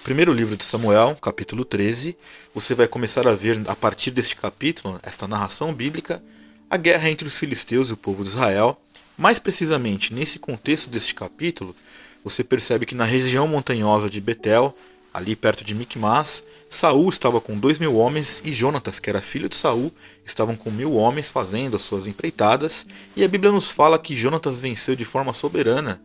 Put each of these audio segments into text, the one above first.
Primeiro livro de Samuel, capítulo 13, você vai começar a ver, a partir deste capítulo, esta narração bíblica, a guerra entre os filisteus e o povo de Israel. Mais precisamente, nesse contexto deste capítulo, você percebe que na região montanhosa de Betel, ali perto de Micmas, Saul estava com 2.000 homens e Jonatas, que era filho de Saul, estavam com 1.000 homens fazendo as suas empreitadas. E a Bíblia nos fala que Jonatas venceu de forma soberana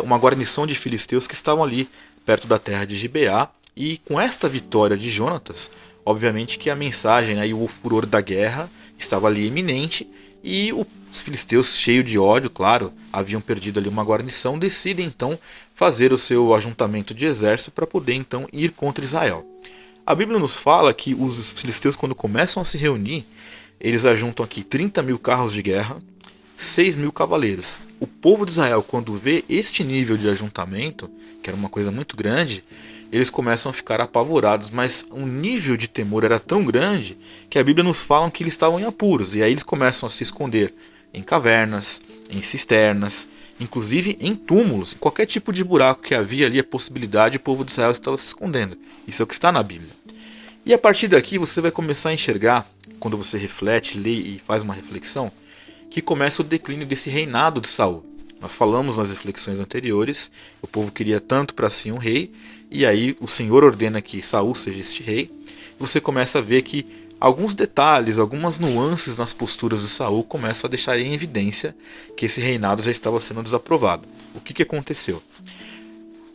uma guarnição de filisteus que estavam ali perto da terra de Gibeá. E com esta vitória de Jonatas, obviamente que a mensagem, né, e o furor da guerra estava ali iminente, e os filisteus, cheios de ódio, claro, haviam perdido ali uma guarnição, decidem então fazer o seu ajuntamento de exército para poder então ir contra Israel. A Bíblia nos fala que os filisteus, quando começam a se reunir, eles ajuntam aqui 30.000 carros de guerra, 6.000 cavaleiros. O povo de Israel, quando vê este nível de ajuntamento, que era uma coisa muito grande, eles começam a ficar apavorados, mas o nível de temor era tão grande que a Bíblia nos fala que eles estavam em apuros, e aí eles começam a se esconder em cavernas, em cisternas, inclusive em túmulos, em qualquer tipo de buraco que havia ali a possibilidade, o povo de Israel estava se escondendo. Isso é o que está na Bíblia. E a partir daqui você vai começar a enxergar, quando você reflete, lê e faz uma reflexão, que começa o declínio desse reinado de Saul. Nós falamos nas reflexões anteriores, o povo queria tanto para si um rei, e aí o Senhor ordena que Saul seja este rei. E você começa a ver que alguns detalhes, algumas nuances nas posturas de Saul começam a deixar em evidência que esse reinado já estava sendo desaprovado. O que aconteceu?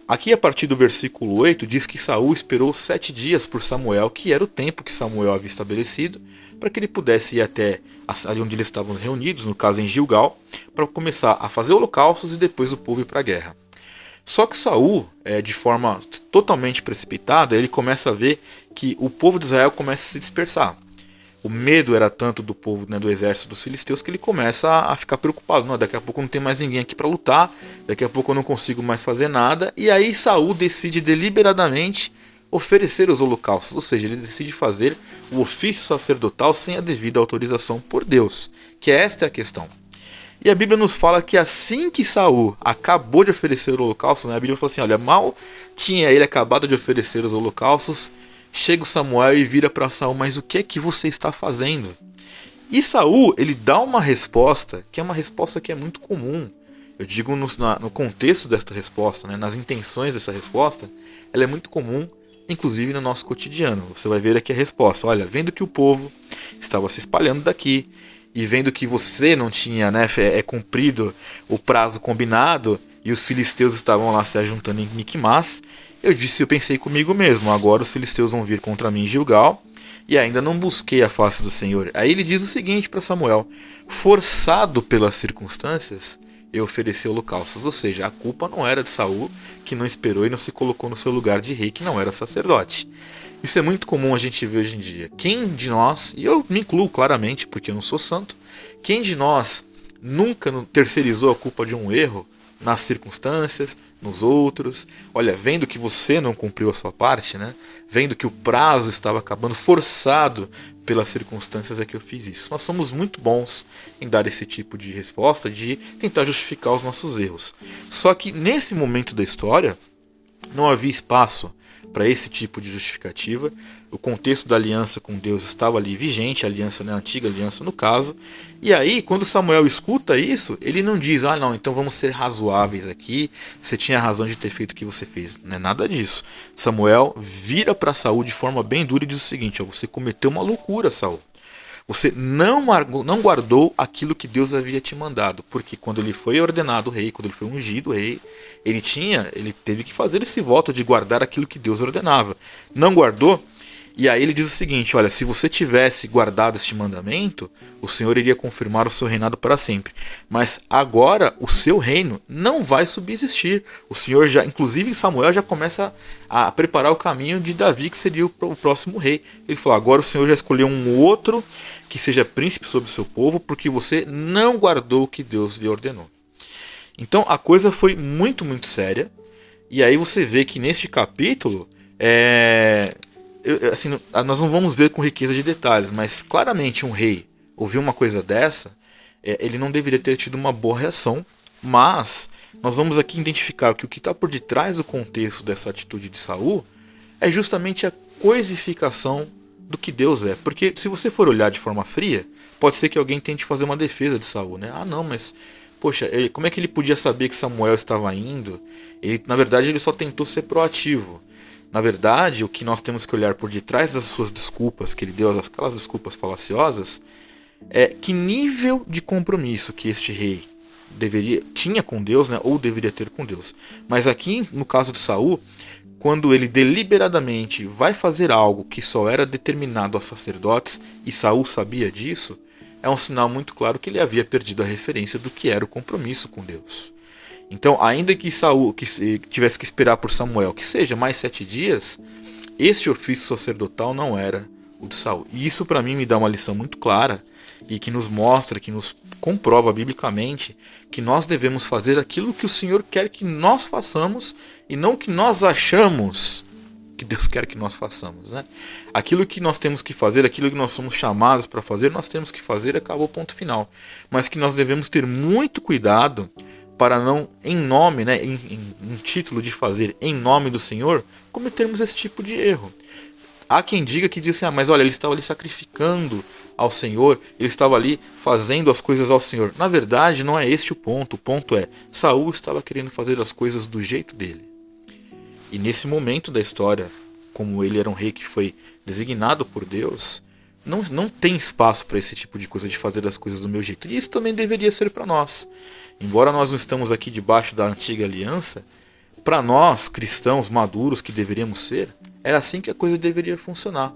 Aqui, a partir do versículo 8, diz que Saul esperou 7 dias por Samuel, que era o tempo que Samuel havia estabelecido, para que ele pudesse ir até ali onde eles estavam reunidos, no caso em Gilgal, para começar a fazer holocaustos e depois o povo ir para a guerra. Só que Saul, de forma totalmente precipitada, ele começa a ver que o povo de Israel começa a se dispersar. O medo era tanto do povo, né, do exército dos filisteus, que ele começa a ficar preocupado. Não, daqui a pouco não tem mais ninguém aqui para lutar, daqui a pouco eu não consigo mais fazer nada. E aí Saul decide deliberadamente oferecer os holocaustos, ou seja, ele decide fazer o ofício sacerdotal sem a devida autorização por Deus, que esta é a questão. E a Bíblia nos fala que assim que Saul acabou de oferecer o holocausto, né, a Bíblia fala assim, olha, mal tinha ele acabado de oferecer os holocaustos, chega o Samuel e vira para Saul, mas o que é que você está fazendo? E Saul, ele dá uma resposta, que é uma resposta que é muito comum. Eu digo no contexto desta resposta, né, nas intenções dessa resposta, ela é muito comum, inclusive no nosso cotidiano. Você vai ver aqui a resposta. Olha, vendo que o povo estava se espalhando daqui, e vendo que você não tinha, né, cumprido o prazo combinado, e os filisteus estavam lá se ajuntando em Micmas, eu pensei comigo mesmo, agora os filisteus vão vir contra mim em Gilgal, e ainda não busquei a face do Senhor. Aí ele diz o seguinte para Samuel, forçado pelas circunstâncias, eu ofereci holocaustos, ou seja, a culpa não era de Saul, que não esperou e não se colocou no seu lugar de rei, que não era sacerdote. Isso é muito comum a gente ver hoje em dia. Quem de nós, e eu me incluo claramente, porque eu não sou santo, quem de nós nunca terceirizou a culpa de um erro nas circunstâncias, nos outros? Olha, vendo que você não cumpriu a sua parte, né? Vendo que o prazo estava acabando, forçado pelas circunstâncias, é que eu fiz isso. Nós somos muito bons em dar esse tipo de resposta, de tentar justificar os nossos erros. Só que nesse momento da história, não havia espaço para esse tipo de justificativa. O contexto da aliança com Deus estava ali vigente, a aliança, né, a antiga aliança no caso. E aí, quando Samuel escuta isso, ele não diz, ah não, então vamos ser razoáveis aqui, você tinha razão de ter feito o que você fez. Não é nada disso. Samuel vira para Saul de forma bem dura e diz o seguinte, ó, você cometeu uma loucura, Saul. Você não guardou aquilo que Deus havia te mandado, porque quando ele foi ordenado rei, quando ele foi ungido rei, ele teve que fazer esse voto de guardar aquilo que Deus ordenava. Não guardou, e aí ele diz o seguinte, olha, se você tivesse guardado este mandamento, o Senhor iria confirmar o seu reinado para sempre. Mas agora o seu reino não vai subsistir. O Senhor já, inclusive Samuel já começa a preparar o caminho de Davi, que seria o próximo rei. Ele falou, agora o Senhor já escolheu um outro que seja príncipe sobre o seu povo, porque você não guardou o que Deus lhe ordenou. Então a coisa foi muito, muito séria. E aí você vê que neste capítulo, assim, nós não vamos ver com riqueza de detalhes, mas claramente um rei ouvir uma coisa dessa, ele não deveria ter tido uma boa reação. Mas nós vamos aqui identificar que o que está por detrás do contexto dessa atitude de Saul é justamente a coisificação do que Deus é. Porque se você for olhar de forma fria, pode ser que alguém tente fazer uma defesa de Saul, né? Ah, não, mas poxa, como é que ele podia saber que Samuel estava indo? Na verdade, ele só tentou ser proativo. Na verdade, o que nós temos que olhar por detrás das suas desculpas que ele deu, aquelas desculpas falaciosas, é que nível de compromisso que este rei tinha com Deus, né, ou deveria ter com Deus. Mas aqui, no caso de Saul, quando ele deliberadamente vai fazer algo que só era determinado a sacerdotes e Saul sabia disso, é um sinal muito claro que ele havia perdido a referência do que era o compromisso com Deus. Então, ainda que Saul tivesse que esperar por Samuel, que seja mais 7 dias, este ofício sacerdotal não era o de Saul. E isso para mim me dá uma lição muito clara e que nos mostra, que nos comprova biblicamente que nós devemos fazer aquilo que o Senhor quer que nós façamos e não que nós achamos que Deus quer que nós façamos, né? Aquilo que nós temos que fazer, aquilo que nós somos chamados para fazer, nós temos que fazer, acabou o ponto final. Mas que nós devemos ter muito cuidado para não, em nome, né, em título de fazer em nome do Senhor, cometermos esse tipo de erro. Há quem diga que diz assim, mas olha, ele estava ali sacrificando ao Senhor, ele estava ali fazendo as coisas ao Senhor. Na verdade, não é este o ponto é, Saul estava querendo fazer as coisas do jeito dele. E nesse momento da história, como ele era um rei que foi designado por Deus, não tem espaço para esse tipo de coisa, de fazer as coisas do meu jeito. E isso também deveria ser para nós. Embora nós não estamos aqui debaixo da antiga aliança, para nós, cristãos maduros que deveríamos ser, era assim que a coisa deveria funcionar.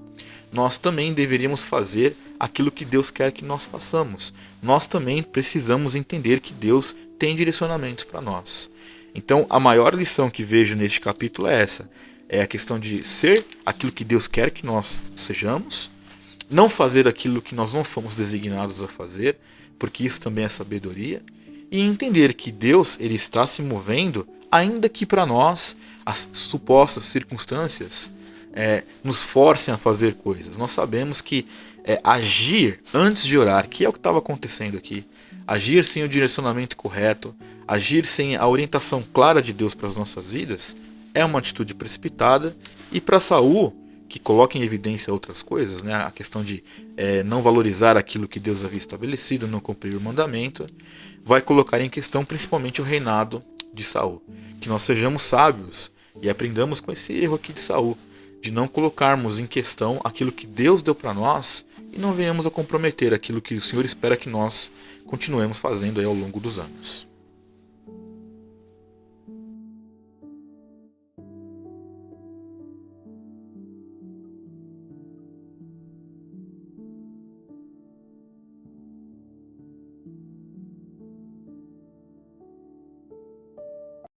Nós também deveríamos fazer aquilo que Deus quer que nós façamos. Nós também precisamos entender que Deus tem direcionamentos para nós. Então, a maior lição que vejo neste capítulo é essa. É a questão de ser aquilo que Deus quer que nós sejamos, não fazer aquilo que nós não fomos designados a fazer, porque isso também é sabedoria, e entender que Deus ele está se movendo, ainda que para nós as supostas circunstâncias nos forcem a fazer coisas. Nós sabemos que agir antes de orar, que é o que estava acontecendo aqui, agir sem o direcionamento correto, agir sem a orientação clara de Deus para as nossas vidas, é uma atitude precipitada. E para Saul, que coloca em evidência outras coisas, né, a questão de não valorizar aquilo que Deus havia estabelecido, não cumprir o mandamento, vai colocar em questão principalmente o reinado de Saul. Que nós sejamos sábios e aprendamos com esse erro aqui de Saul, de não colocarmos em questão aquilo que Deus deu para nós e não venhamos a comprometer aquilo que o Senhor espera que nós continuemos fazendo aí ao longo dos anos.